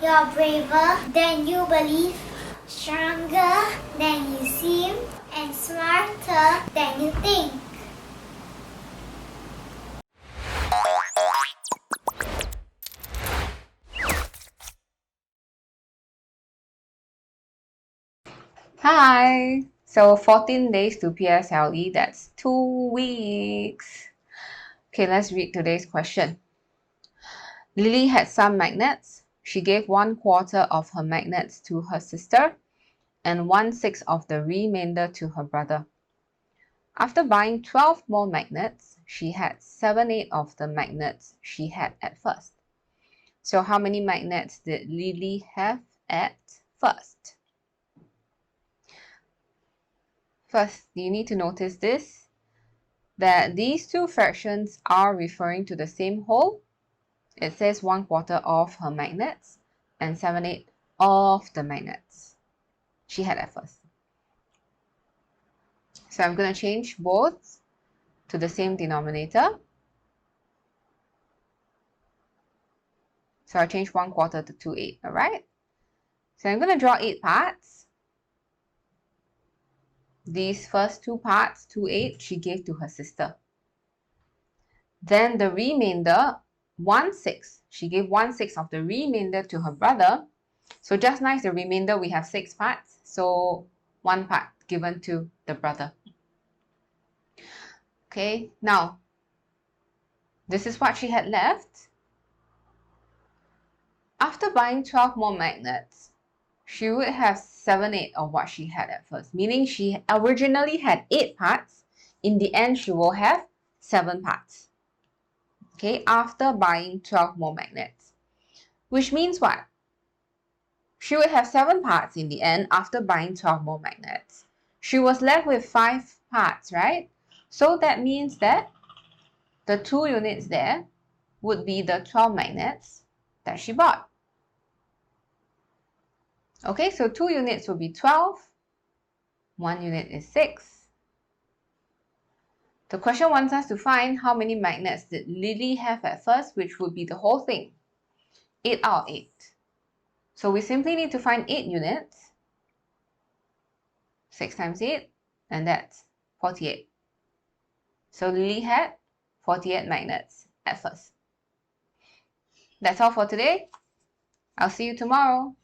You're braver than you believe, stronger than you seem, and smarter than you think. Hi! So 14 days to PSLE, that's 2 weeks. Okay, let's read today's question. Lily had some magnets. She gave 1/4 of her magnets to her sister and 1/6 of the remainder to her brother. After buying 12 more magnets, she had 7/8 of the magnets she had at first. So how many magnets did Lily have at first? First, you need to notice this, that these two fractions are referring to the same whole. It says 1/4 of her magnets and 7/8 of the magnets she had at first. So I'm going to change both to the same denominator. So I change 1/4 to 2/8, all right? So I'm going to draw 8 parts. These first 2 parts, 2/8, she gave to her sister. Then the remainder, 1/6. She gave 1/6 of the remainder to her brother. So just nice, the remainder, we have 6 parts. So 1 part given to the brother. Okay, now, this is what she had left. After buying 12 more magnets, she would have 7/8 of what she had at first, meaning she originally had 8 parts. In the end, she will have 7 parts. Okay, after buying 12 more magnets, which means what? She would have 7 parts in the end after buying 12 more magnets. She was left with 5 parts, right? So that means that the 2 units there would be the 12 magnets that she bought. Okay, so 2 units will be 12. 1 unit is 6. The question wants us to find how many magnets did Lily have at first, which would be the whole thing. 8 out of 8. So we simply need to find 8 units. 6 times 8, and that's 48. So Lily had 48 magnets at first. That's all for today. I'll see you tomorrow.